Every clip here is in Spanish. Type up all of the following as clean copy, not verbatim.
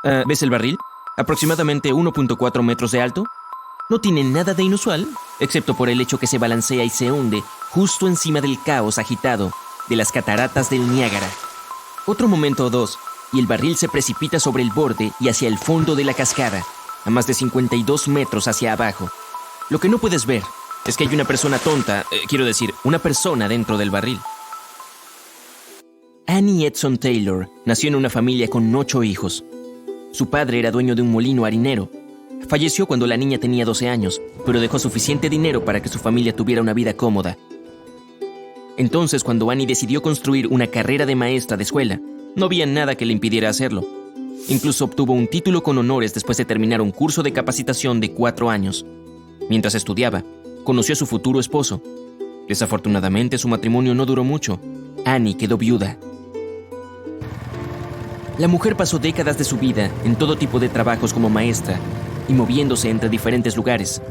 ¿Ves el barril? Aproximadamente 1.4 metros de alto. No tiene nada de inusual, excepto por el hecho que se balancea y se hunde justo encima del caos agitado de las cataratas del Niágara. Otro momento o dos, y el barril se precipita sobre el borde y hacia el fondo de la cascada, a más de 52 metros hacia abajo. Lo que no puedes ver es que hay una persona tonta, una persona dentro del barril. Annie Edson Taylor nació en una familia con 8 hijos. Su padre era dueño de un molino harinero. Falleció cuando la niña tenía 12 años, pero dejó suficiente dinero para que su familia tuviera una vida cómoda. Entonces, cuando Annie decidió construir una carrera de maestra de escuela, no había nada que le impidiera hacerlo. Incluso obtuvo un título con honores después de terminar un curso de capacitación de 4 años. Mientras estudiaba, conoció a su futuro esposo. Desafortunadamente, su matrimonio no duró mucho. Annie quedó viuda. La mujer pasó décadas de su vida en todo tipo de trabajos como maestra y moviéndose entre diferentes lugares.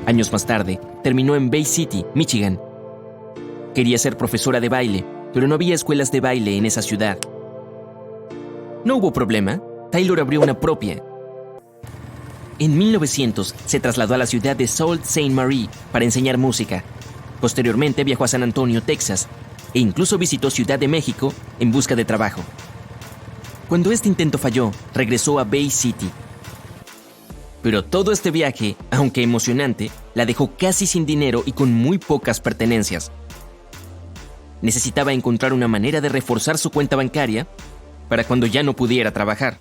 Años más tarde, terminó en Bay City, Michigan. Quería ser profesora de baile, pero no había escuelas de baile en esa ciudad. No hubo problema. Taylor abrió una propia. En 1900 se trasladó a la ciudad de Sault Ste. Marie para enseñar música. Posteriormente viajó a San Antonio, Texas, e incluso visitó Ciudad de México en busca de trabajo. Cuando este intento falló, regresó a Bay City. Pero todo este viaje, aunque emocionante, la dejó casi sin dinero y con muy pocas pertenencias. Necesitaba encontrar una manera de reforzar su cuenta bancaria para cuando ya no pudiera trabajar.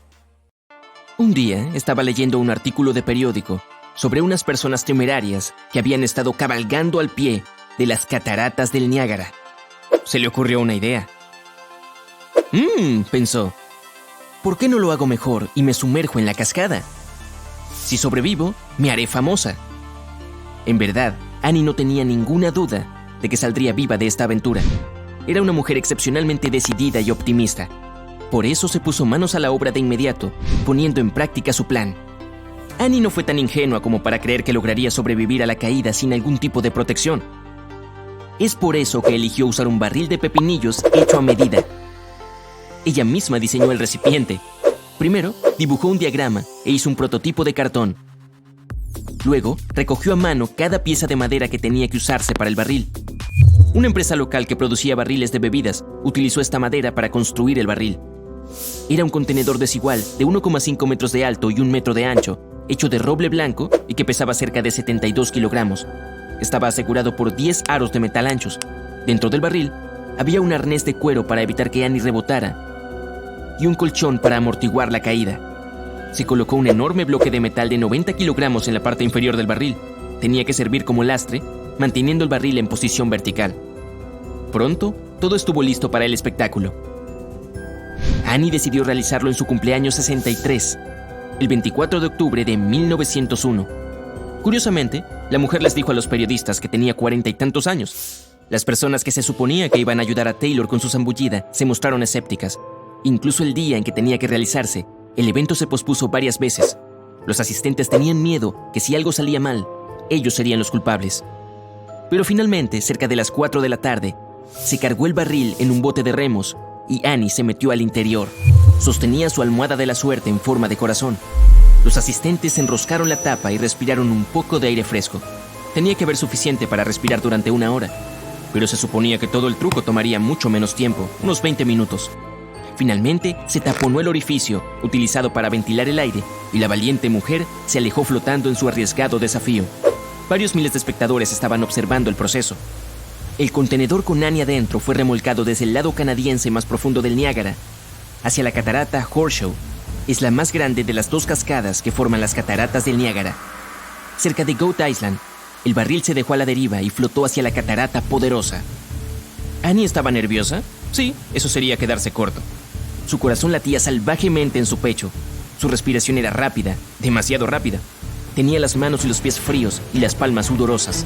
Un día estaba leyendo un artículo de periódico sobre unas personas temerarias que habían estado cabalgando al pie de las cataratas del Niágara. Se le ocurrió una idea. Pensó. ¿Por qué no lo hago mejor y me sumerjo en la cascada? Si sobrevivo, me haré famosa. En verdad, Annie no tenía ninguna duda de que saldría viva de esta aventura. Era una mujer excepcionalmente decidida y optimista. Por eso se puso manos a la obra de inmediato, poniendo en práctica su plan. Annie no fue tan ingenua como para creer que lograría sobrevivir a la caída sin algún tipo de protección. Es por eso que eligió usar un barril de pepinillos hecho a medida. Ella misma diseñó el recipiente. Primero, dibujó un diagrama e hizo un prototipo de cartón. Luego, recogió a mano cada pieza de madera que tenía que usarse para el barril. Una empresa local que producía barriles de bebidas utilizó esta madera para construir el barril. Era un contenedor desigual de 1,5 metros de alto y 1 metro de ancho, hecho de roble blanco y que pesaba cerca de 72 kilogramos. Estaba asegurado por 10 aros de metal anchos. Dentro del barril había un arnés de cuero para evitar que Annie rebotara y un colchón para amortiguar la caída. Se colocó un enorme bloque de metal de 90 kilogramos en la parte inferior del barril. Tenía que servir como lastre, manteniendo el barril en posición vertical. Pronto, todo estuvo listo para el espectáculo. Annie decidió realizarlo en su cumpleaños 63, el 24 de octubre de 1901. Curiosamente, la mujer les dijo a los periodistas que tenía 40 y tantos años. Las personas que se suponía que iban a ayudar a Taylor con su zambullida se mostraron escépticas. Incluso el día en que tenía que realizarse, el evento se pospuso varias veces. Los asistentes tenían miedo que si algo salía mal, ellos serían los culpables. Pero finalmente, cerca de las 4 de la tarde, se cargó el barril en un bote de remos y Annie se metió al interior. Sostenía su almohada de la suerte en forma de corazón. Los asistentes enroscaron la tapa y respiraron un poco de aire fresco. Tenía que haber suficiente para respirar durante 1 hora, pero se suponía que todo el truco tomaría mucho menos tiempo, unos 20 minutos. Finalmente, se taponó el orificio utilizado para ventilar el aire y la valiente mujer se alejó flotando en su arriesgado desafío. Varios miles de espectadores estaban observando el proceso. El contenedor con Annie adentro fue remolcado desde el lado canadiense más profundo del Niágara hacia la catarata Horseshoe. Es la más grande de las 2 cascadas que forman las cataratas del Niágara. Cerca de Goat Island, el barril se dejó a la deriva y flotó hacia la catarata poderosa. ¿Annie estaba nerviosa? Sí, eso sería quedarse corto. Su corazón latía salvajemente en su pecho. Su respiración era rápida, demasiado rápida. Tenía las manos y los pies fríos y las palmas sudorosas.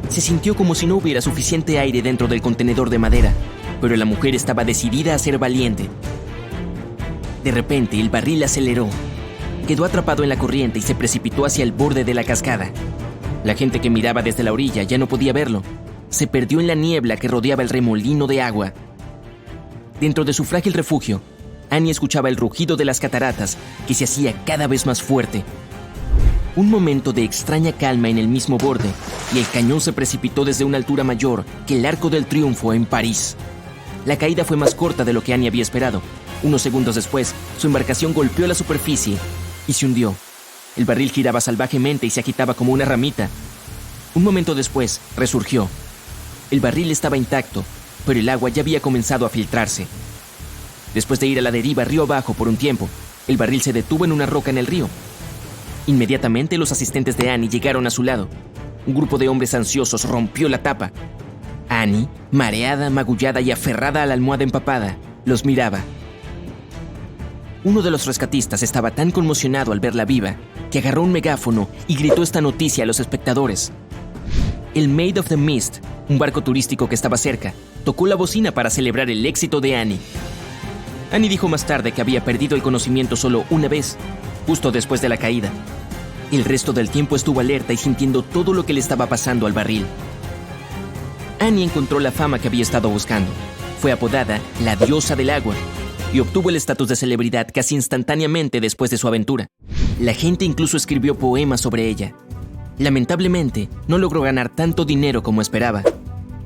Se sintió como si no hubiera suficiente aire dentro del contenedor de madera, pero la mujer estaba decidida a ser valiente. De repente, el barril aceleró. Quedó atrapado en la corriente y se precipitó hacia el borde de la cascada. La gente que miraba desde la orilla ya no podía verlo. Se perdió en la niebla que rodeaba el remolino de agua. Dentro de su frágil refugio, Annie escuchaba el rugido de las cataratas que se hacía cada vez más fuerte. Un momento de extraña calma en el mismo borde y el cañón se precipitó desde una altura mayor que el Arco del Triunfo en París. La caída fue más corta de lo que Annie había esperado. Unos segundos después, su embarcación golpeó la superficie y se hundió. El barril giraba salvajemente y se agitaba como una ramita. Un momento después, resurgió. El barril estaba intacto, pero el agua ya había comenzado a filtrarse. Después de ir a la deriva río abajo por un tiempo, el barril se detuvo en una roca en el río. Inmediatamente los asistentes de Annie llegaron a su lado. Un grupo de hombres ansiosos rompió la tapa. Annie, mareada, magullada y aferrada a la almohada empapada, los miraba. Uno de los rescatistas estaba tan conmocionado al verla viva que agarró un megáfono y gritó esta noticia a los espectadores. El Maid of the Mist, un barco turístico que estaba cerca, tocó la bocina para celebrar el éxito de Annie. Annie dijo más tarde que había perdido el conocimiento solo una vez, justo después de la caída. El resto del tiempo estuvo alerta y sintiendo todo lo que le estaba pasando al barril. Annie encontró la fama que había estado buscando. Fue apodada la diosa del agua y obtuvo el estatus de celebridad casi instantáneamente después de su aventura. La gente incluso escribió poemas sobre ella. Lamentablemente, no logró ganar tanto dinero como esperaba,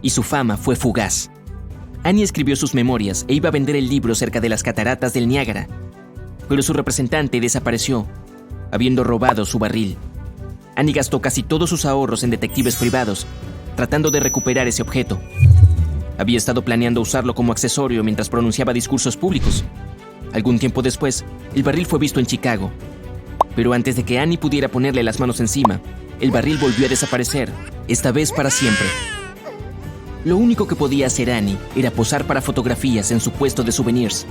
y su fama fue fugaz. Annie escribió sus memorias e iba a vender el libro cerca de las cataratas del Niágara, pero su representante desapareció, habiendo robado su barril. Annie gastó casi todos sus ahorros en detectives privados, tratando de recuperar ese objeto. Había estado planeando usarlo como accesorio mientras pronunciaba discursos públicos. Algún tiempo después, el barril fue visto en Chicago. Pero antes de que Annie pudiera ponerle las manos encima, el barril volvió a desaparecer, esta vez para siempre. Lo único que podía hacer Annie era posar para fotografías en su puesto de souvenirs.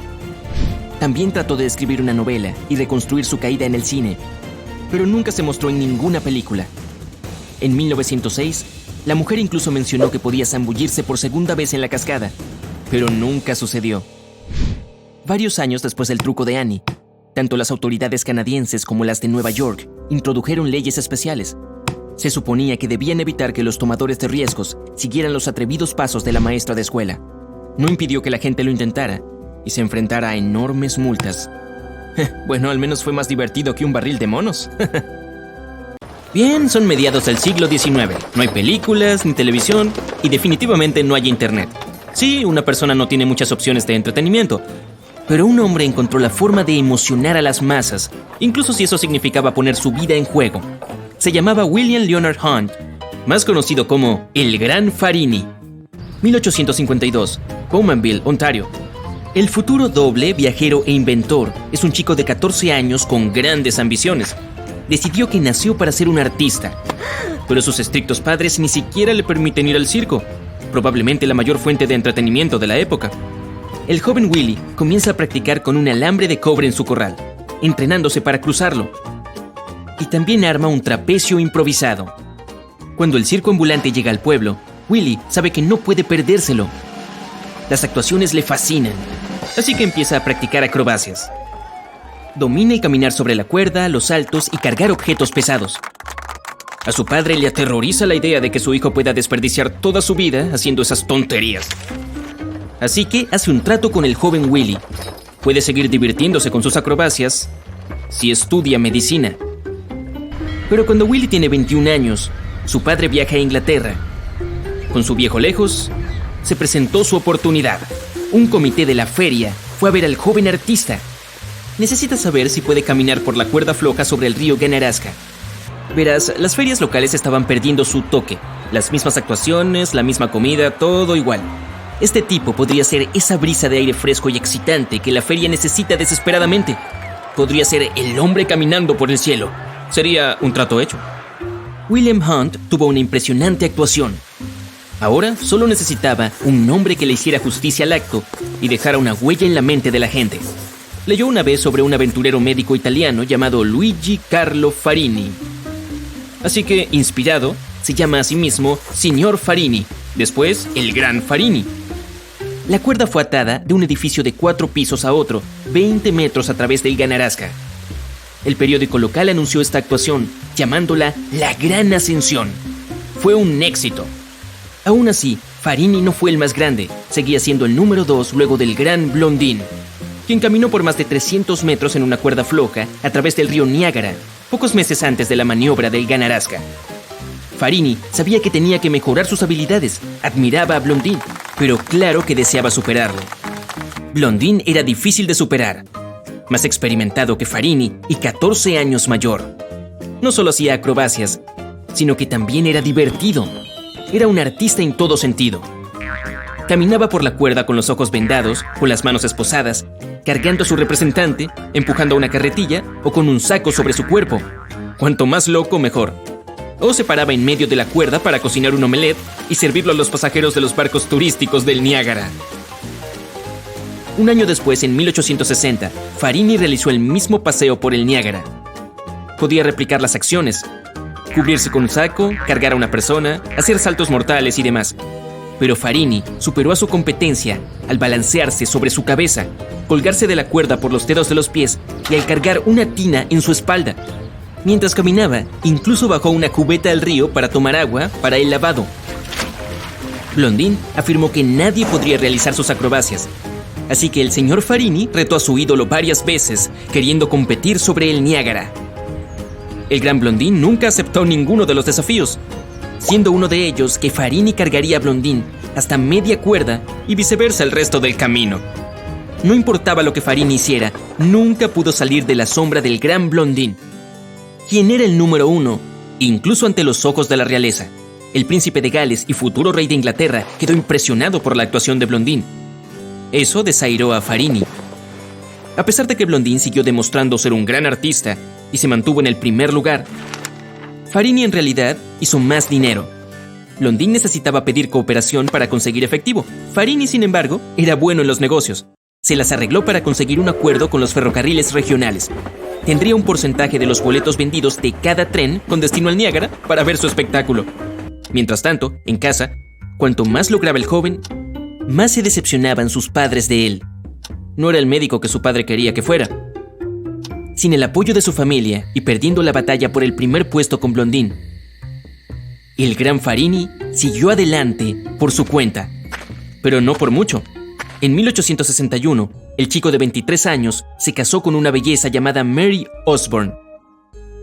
También trató de escribir una novela y reconstruir su caída en el cine, pero nunca se mostró en ninguna película. En 1906, la mujer incluso mencionó que podía zambullirse por segunda vez en la cascada, pero nunca sucedió. Varios años después del truco de Annie, tanto las autoridades canadienses como las de Nueva York introdujeron leyes especiales. Se suponía que debían evitar que los tomadores de riesgos siguieran los atrevidos pasos de la maestra de escuela. No impidió que la gente lo intentara y se enfrentara a enormes multas. Bueno, al menos fue más divertido que un barril de monos. Bien, son mediados del siglo XIX. No hay películas ni televisión y definitivamente no hay internet. Sí, una persona no tiene muchas opciones de entretenimiento, pero un hombre encontró la forma de emocionar a las masas, incluso si eso significaba poner su vida en juego. Se llamaba William Leonard Hunt, más conocido como el Gran Farini. 1852, Bowmanville, Ontario. El futuro doble, viajero e inventor es un chico de 14 años con grandes ambiciones. Decidió que nació para ser un artista, pero sus estrictos padres ni siquiera le permiten ir al circo, probablemente la mayor fuente de entretenimiento de la época. El joven Willy comienza a practicar con un alambre de cobre en su corral, entrenándose para cruzarlo. Y también arma un trapecio improvisado. Cuando el circo ambulante llega al pueblo, Willy sabe que no puede perdérselo. Las actuaciones le fascinan, así que empieza a practicar acrobacias. Domina el caminar sobre la cuerda, los saltos y cargar objetos pesados. A su padre le aterroriza la idea de que su hijo pueda desperdiciar toda su vida haciendo esas tonterías. Así que hace un trato con el joven Willy. Puede seguir divirtiéndose con sus acrobacias si estudia medicina. Pero cuando Willy tiene 21 años, su padre viaja a Inglaterra. Con su viejo lejos, se presentó su oportunidad. Un comité de la feria fue a ver al joven artista. Necesita saber si puede caminar por la cuerda floja sobre el río Ganaraska. Verás, las ferias locales estaban perdiendo su toque. Las mismas actuaciones, la misma comida, todo igual. Este tipo podría ser esa brisa de aire fresco y excitante que la feria necesita desesperadamente. Podría ser el hombre caminando por el cielo. Sería un trato hecho. William Hunt tuvo una impresionante actuación. Ahora solo necesitaba un nombre que le hiciera justicia al acto y dejara una huella en la mente de la gente. Leyó una vez sobre un aventurero médico italiano llamado Luigi Carlo Farini. Así que, inspirado, se llama a sí mismo Signor Farini, después el Gran Farini. La cuerda fue atada de un edificio de 4 pisos a otro, 20 metros a través del Ganaraska. El periódico local anunció esta actuación, llamándola La Gran Ascensión. Fue un éxito. Aún así, Farini no fue el más grande, seguía siendo el número 2 luego del Gran Blondin. quien caminó por más de 300 metros en una cuerda floja a través del río Niágara, pocos meses antes de la maniobra del Ganaraska. Farini sabía que tenía que mejorar sus habilidades, admiraba a Blondin, pero claro que deseaba superarlo. Blondin era difícil de superar, más experimentado que Farini y 14 años mayor. No solo hacía acrobacias, sino que también era divertido. Era un artista en todo sentido. Caminaba por la cuerda con los ojos vendados, con las manos esposadas, cargando a su representante, empujando una carretilla o con un saco sobre su cuerpo. Cuanto más loco, mejor. O se paraba en medio de la cuerda para cocinar un omelette y servirlo a los pasajeros de los barcos turísticos del Niágara. Un año después, en 1860, Farini realizó el mismo paseo por el Niágara. Podía replicar las acciones, cubrirse con un saco, cargar a una persona, hacer saltos mortales y demás. Pero Farini superó a su competencia al balancearse sobre su cabeza, colgarse de la cuerda por los dedos de los pies y al cargar una tina en su espalda. Mientras caminaba, incluso bajó una cubeta al río para tomar agua para el lavado. Blondin afirmó que nadie podría realizar sus acrobacias, así que el señor Farini retó a su ídolo varias veces, queriendo competir sobre el Niágara. El gran Blondin nunca aceptó ninguno de los desafíos, siendo uno de ellos que Farini cargaría a Blondin hasta media cuerda y viceversa el resto del camino. No importaba lo que Farini hiciera, nunca pudo salir de la sombra del gran Blondin, quien era el número uno, incluso ante los ojos de la realeza. El príncipe de Gales y futuro rey de Inglaterra quedó impresionado por la actuación de Blondin. Eso desairó a Farini. A pesar de que Blondin siguió demostrando ser un gran artista y se mantuvo en el primer lugar, Farini en realidad hizo más dinero. Blondin necesitaba pedir cooperación para conseguir efectivo. Farini, sin embargo, era bueno en los negocios. Se las arregló para conseguir un acuerdo con los ferrocarriles regionales. Tendría un porcentaje de los boletos vendidos de cada tren con destino al Niágara para ver su espectáculo. Mientras tanto, en casa, cuanto más lograba el joven, más se decepcionaban sus padres de él. No era el médico que su padre quería que fuera. Sin el apoyo de su familia y perdiendo la batalla por el primer puesto con Blondin, el gran Farini siguió adelante por su cuenta, pero no por mucho. En 1861, el chico de 23 años se casó con una belleza llamada Mary Osborne.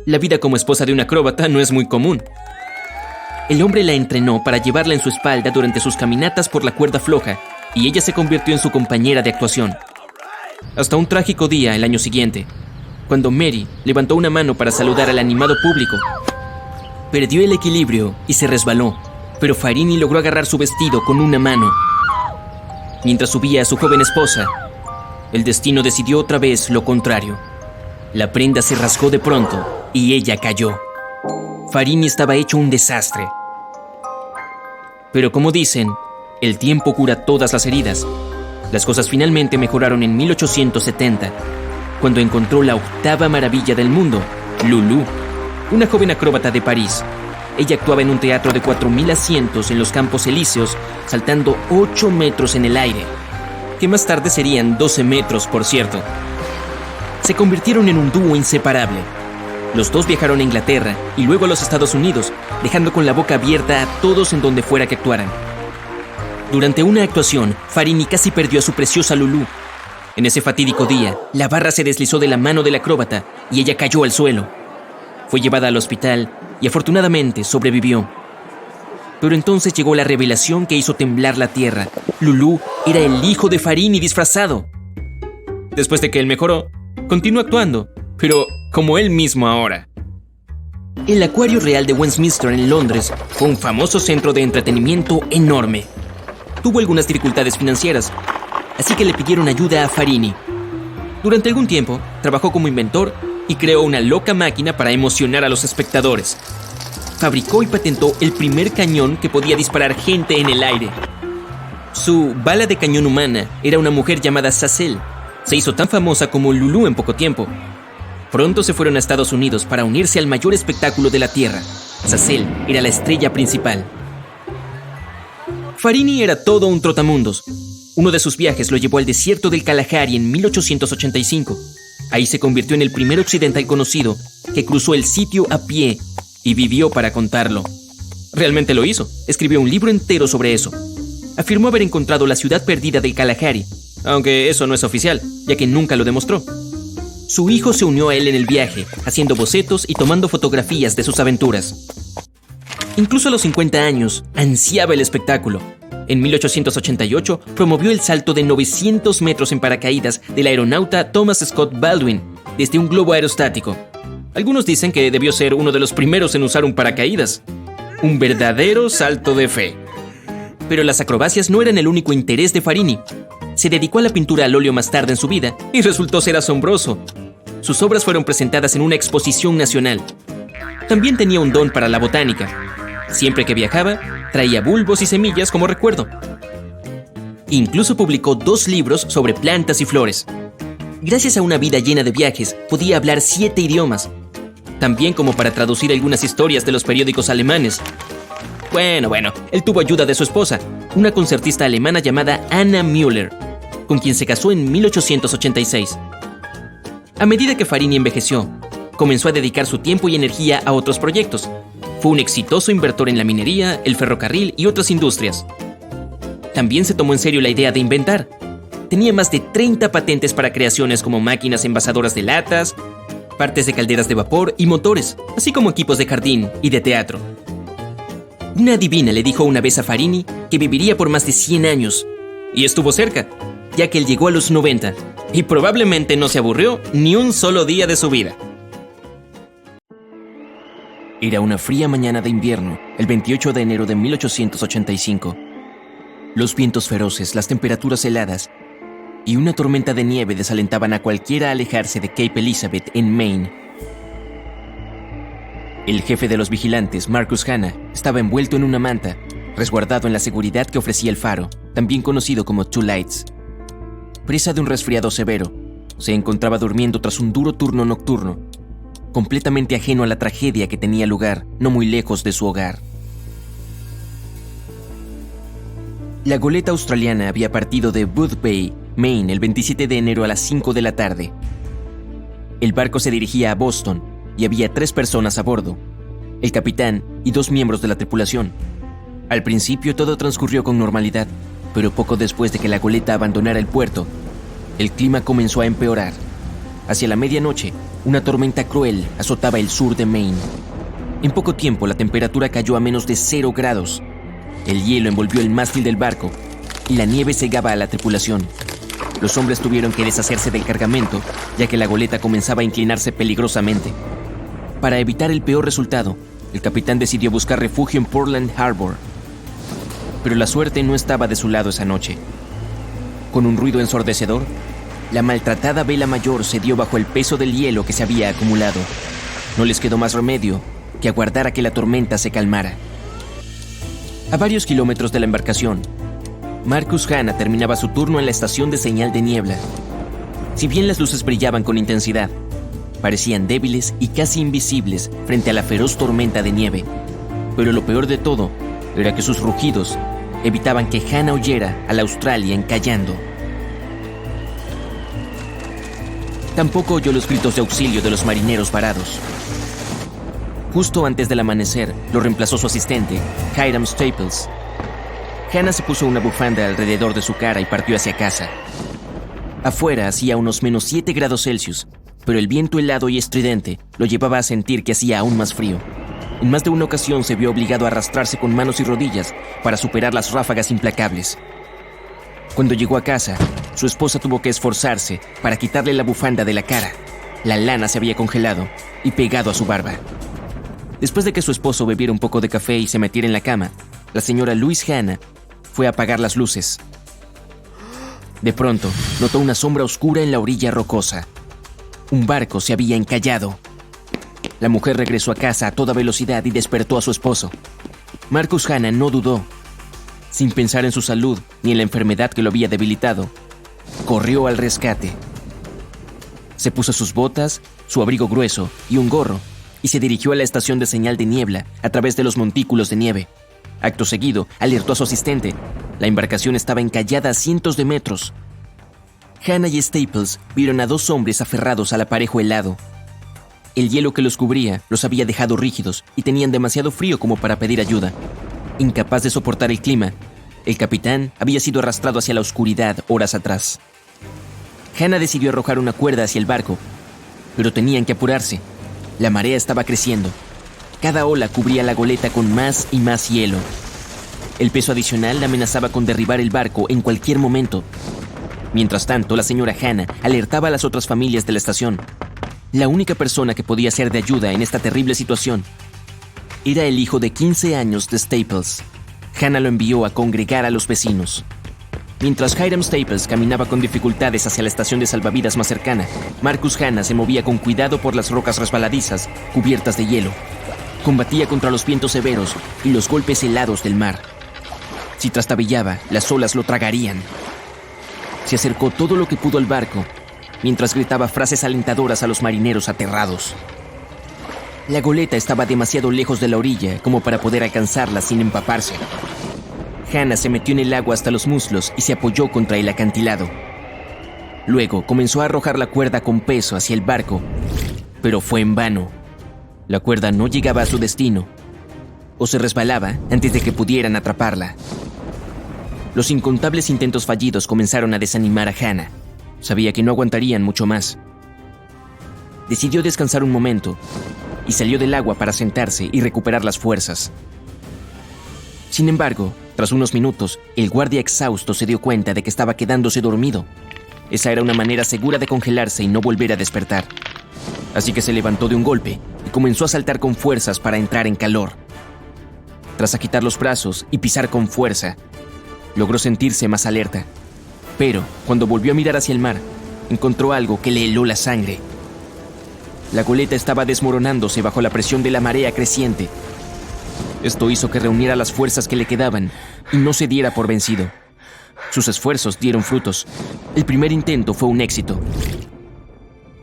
La vida como esposa de un acróbata no es muy común. El hombre la entrenó para llevarla en su espalda durante sus caminatas por la cuerda floja, y ella se convirtió en su compañera de actuación. Hasta un trágico día el año siguiente, cuando Mary levantó una mano para saludar al animado público. Perdió el equilibrio y se resbaló, pero Farini logró agarrar su vestido con una mano. Mientras subía a su joven esposa, el destino decidió otra vez lo contrario. La prenda se rasgó de pronto y ella cayó. Farini estaba hecho un desastre. Pero como dicen, el tiempo cura todas las heridas. Las cosas finalmente mejoraron en 1870, cuando encontró la octava maravilla del mundo, Lulu, una joven acróbata de París. Ella actuaba en un teatro de 4.000 asientos en los Campos Elíseos, saltando 8 metros en el aire, que más tarde serían 12 metros, por cierto. Se convirtieron en un dúo inseparable. Los dos viajaron a Inglaterra y luego a los Estados Unidos, dejando con la boca abierta a todos en donde fuera que actuaran. Durante una actuación, Farini casi perdió a su preciosa Lulu. En ese fatídico día, la barra se deslizó de la mano del acróbata y ella cayó al suelo. Fue llevada al hospital y afortunadamente sobrevivió. Pero entonces llegó la revelación que hizo temblar la tierra. Lulu era el hijo de Farini disfrazado. Después de que él mejoró, continuó actuando, pero como él mismo ahora. El Acuario Real de Westminster en Londres fue un famoso centro de entretenimiento enorme. Tuvo algunas dificultades financieras, así que le pidieron ayuda a Farini. Durante algún tiempo, trabajó como inventor y creó una loca máquina para emocionar a los espectadores. Fabricó y patentó el primer cañón que podía disparar gente en el aire. Su bala de cañón humana era una mujer llamada Sacelle. Se hizo tan famosa como Lulu en poco tiempo. Pronto se fueron a Estados Unidos para unirse al mayor espectáculo de la Tierra. Sacelle era la estrella principal. Farini era todo un trotamundos. Uno de sus viajes lo llevó al desierto del Kalahari en 1885. Ahí se convirtió en el primer occidental conocido que cruzó el sitio a pie y vivió para contarlo. Realmente lo hizo. Escribió un libro entero sobre eso. Afirmó haber encontrado la ciudad perdida del Kalahari aunque eso no es oficial, ya que nunca lo demostró. Su hijo se unió a él en el viaje, haciendo bocetos y tomando fotografías de sus aventuras. Incluso a los 50 años, ansiaba el espectáculo. En 1888 promovió el salto de 900 metros en paracaídas del aeronauta Thomas Scott Baldwin desde un globo aerostático. Algunos dicen que debió ser uno de los primeros en usar un paracaídas. Un verdadero salto de fe. Pero las acrobacias no eran el único interés de Farini. Se dedicó a la pintura al óleo más tarde en su vida y resultó ser asombroso. Sus obras fueron presentadas en una exposición nacional. También tenía un don para la botánica. Siempre que viajaba, traía bulbos y semillas como recuerdo. Incluso publicó 2 libros sobre plantas y flores. Gracias a una vida llena de viajes, podía hablar 7 idiomas. También como para traducir algunas historias de los periódicos alemanes. Bueno, él tuvo ayuda de su esposa, una concertista alemana llamada Anna Müller, con quien se casó en 1886. A medida que Farini envejeció, comenzó a dedicar su tiempo y energía a otros proyectos. Fue un exitoso inversor en la minería, el ferrocarril y otras industrias. También se tomó en serio la idea de inventar. Tenía más de 30 patentes para creaciones como máquinas envasadoras de latas, partes de calderas de vapor y motores, así como equipos de jardín y de teatro. Una adivina le dijo una vez a Farini que viviría por más de 100 años. Y estuvo cerca, ya que él llegó a los 90 y probablemente no se aburrió ni un solo día de su vida. Era una fría mañana de invierno, el 28 de enero de 1885. Los vientos feroces, las temperaturas heladas y una tormenta de nieve desalentaban a cualquiera a alejarse de Cape Elizabeth en Maine. El jefe de los vigilantes, Marcus Hanna, estaba envuelto en una manta, resguardado en la seguridad que ofrecía el faro, también conocido como Two Lights. Presa de un resfriado severo, se encontraba durmiendo tras un duro turno nocturno, completamente ajeno a la tragedia que tenía lugar no muy lejos de su hogar. La goleta australiana había partido de Booth Bay, Maine, el 27 de enero a las 5 de la tarde. El barco se dirigía a Boston y había 3 personas a bordo, el capitán y 2 miembros de la tripulación. Al principio todo transcurrió con normalidad, pero poco después de que la goleta abandonara el puerto, el clima comenzó a empeorar. Hacia la medianoche, una tormenta cruel azotaba el sur de Maine. En poco tiempo la temperatura cayó a menos de 0 grados. El hielo envolvió el mástil del barco y la nieve cegaba a la tripulación. Los hombres tuvieron que deshacerse del cargamento, ya que la goleta comenzaba a inclinarse peligrosamente. Para evitar el peor resultado, el capitán decidió buscar refugio en Portland Harbor. Pero la suerte no estaba de su lado esa noche. Con un ruido ensordecedor, la maltratada vela mayor cedió bajo el peso del hielo que se había acumulado. No les quedó más remedio que aguardar a que la tormenta se calmara. A varios kilómetros de la embarcación, Marcus Hanna terminaba su turno en la estación de señal de niebla. Si bien las luces brillaban con intensidad, parecían débiles y casi invisibles frente a la feroz tormenta de nieve. Pero lo peor de todo era que sus rugidos evitaban que Hanna huyera a la Australia encallando. Tampoco oyó los gritos de auxilio de los marineros varados. Justo antes del amanecer, lo reemplazó su asistente, Hiram Staples. Hanna se puso una bufanda alrededor de su cara y partió hacia casa. Afuera hacía unos menos 7 grados Celsius, pero el viento helado y estridente lo llevaba a sentir que hacía aún más frío. En más de una ocasión se vio obligado a arrastrarse con manos y rodillas para superar las ráfagas implacables. Cuando llegó a casa, su esposa tuvo que esforzarse para quitarle la bufanda de la cara. La lana se había congelado y pegado a su barba. Después de que su esposo bebiera un poco de café y se metiera en la cama, la señora Louise Hanna fue a apagar las luces. De pronto, notó una sombra oscura en la orilla rocosa. Un barco se había encallado. La mujer regresó a casa a toda velocidad y despertó a su esposo. Marcus Hanna no dudó. Sin pensar en su salud ni en la enfermedad que lo había debilitado, corrió al rescate. Se puso sus botas, su abrigo grueso y un gorro y se dirigió a la estación de señal de niebla a través de los montículos de nieve. Acto seguido, alertó a su asistente. La embarcación estaba encallada a cientos de metros. Hanna y Staples vieron a 2 hombres aferrados al aparejo helado. El hielo que los cubría los había dejado rígidos y tenían demasiado frío como para pedir ayuda. Incapaz de soportar el clima, el capitán había sido arrastrado hacia la oscuridad horas atrás. Hannah decidió arrojar una cuerda hacia el barco, pero tenían que apurarse. La marea estaba creciendo. Cada ola cubría la goleta con más y más hielo. El peso adicional amenazaba con derribar el barco en cualquier momento. Mientras tanto, la señora Hannah alertaba a las otras familias de la estación. La única persona que podía ser de ayuda en esta terrible situación era el hijo de 15 años de Staples. Hannah lo envió a congregar a los vecinos. Mientras Hiram Staples caminaba con dificultades hacia la estación de salvavidas más cercana, Marcus Hannah se movía con cuidado por las rocas resbaladizas cubiertas de hielo. Combatía contra los vientos severos y los golpes helados del mar. Si trastabillaba, las olas lo tragarían. Se acercó todo lo que pudo al barco, mientras gritaba frases alentadoras a los marineros aterrados. La goleta estaba demasiado lejos de la orilla como para poder alcanzarla sin empaparse. Hannah se metió en el agua hasta los muslos y se apoyó contra el acantilado. Luego comenzó a arrojar la cuerda con peso hacia el barco, pero fue en vano. La cuerda no llegaba a su destino, o se resbalaba antes de que pudieran atraparla. Los incontables intentos fallidos comenzaron a desanimar a Hannah. Sabía que no aguantarían mucho más. Decidió descansar un momento y salió del agua para sentarse y recuperar las fuerzas. Sin embargo, tras unos minutos, el guardia exhausto se dio cuenta de que estaba quedándose dormido. Esa era una manera segura de congelarse y no volver a despertar. Así que se levantó de un golpe y comenzó a saltar con fuerzas para entrar en calor. Tras agitar los brazos y pisar con fuerza, logró sentirse más alerta. Pero, cuando volvió a mirar hacia el mar, encontró algo que le heló la sangre. La goleta estaba desmoronándose bajo la presión de la marea creciente. Esto hizo que reuniera las fuerzas que le quedaban y no se diera por vencido. Sus esfuerzos dieron frutos. El primer intento fue un éxito.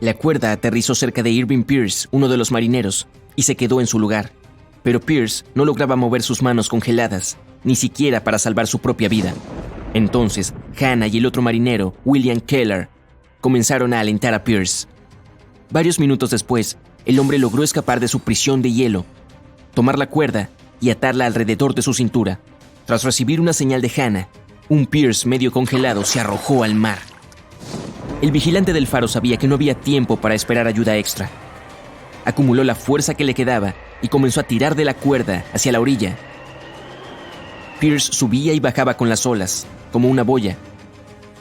La cuerda aterrizó cerca de Irving Pierce, uno de los marineros, y se quedó en su lugar. Pero Pierce no lograba mover sus manos congeladas, ni siquiera para salvar su propia vida. Entonces, Hannah y el otro marinero, William Keller, comenzaron a alentar a Pierce. Varios minutos después, el hombre logró escapar de su prisión de hielo, tomar la cuerda y atarla alrededor de su cintura. Tras recibir una señal de Hannah, un Pierce medio congelado se arrojó al mar. El vigilante del faro sabía que no había tiempo para esperar ayuda extra. Acumuló la fuerza que le quedaba y comenzó a tirar de la cuerda hacia la orilla. Pierce subía y bajaba con las olas, como una boya.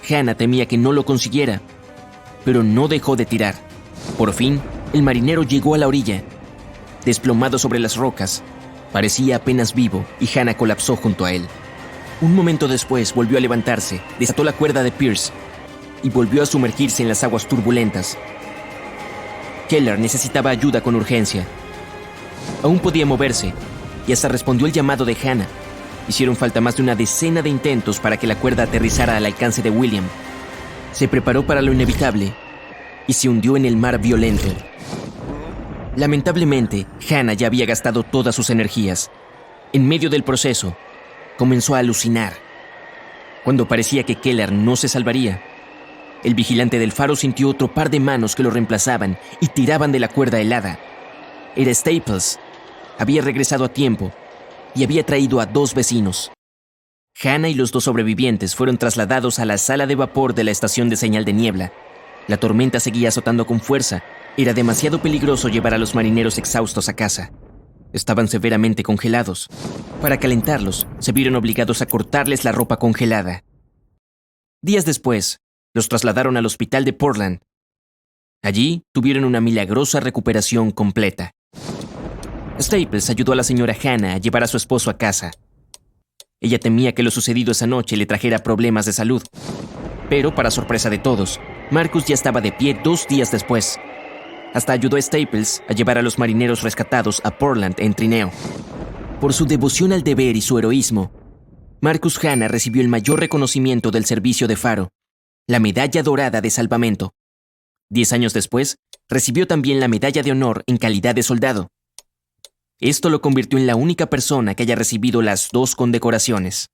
Hannah temía que no lo consiguiera, pero no dejó de tirar. Por fin, el marinero llegó a la orilla. Desplomado sobre las rocas, parecía apenas vivo y Hannah colapsó junto a él. Un momento después volvió a levantarse, desató la cuerda de Pierce y volvió a sumergirse en las aguas turbulentas. Keller necesitaba ayuda con urgencia. Aún podía moverse y hasta respondió el llamado de Hannah. Hicieron falta más de una decena de intentos para que la cuerda aterrizara al alcance de William. Se preparó para lo inevitable y se hundió en el mar violento. Lamentablemente, Hannah ya había gastado todas sus energías. En medio del proceso, comenzó a alucinar. Cuando parecía que Keller no se salvaría, el vigilante del faro sintió otro par de manos que lo reemplazaban y tiraban de la cuerda helada. Era Staples. Había regresado a tiempo y había traído a 2 vecinos. Hannah y los 2 sobrevivientes fueron trasladados a la sala de vapor de la estación de señal de niebla. La tormenta seguía azotando con fuerza. Era demasiado peligroso llevar a los marineros exhaustos a casa. Estaban severamente congelados. Para calentarlos, se vieron obligados a cortarles la ropa congelada. Días después, los trasladaron al hospital de Portland. Allí tuvieron una milagrosa recuperación completa. Staples ayudó a la señora Hannah a llevar a su esposo a casa. Ella temía que lo sucedido esa noche le trajera problemas de salud. Pero, para sorpresa de todos, Marcus ya estaba de pie 2 días después. Hasta ayudó a Staples a llevar a los marineros rescatados a Portland en trineo. Por su devoción al deber y su heroísmo, Marcus Hannah recibió el mayor reconocimiento del servicio de faro, la Medalla Dorada de Salvamento. 10 años después, recibió también la Medalla de Honor en calidad de soldado. Esto lo convirtió en la única persona que haya recibido las 2 condecoraciones.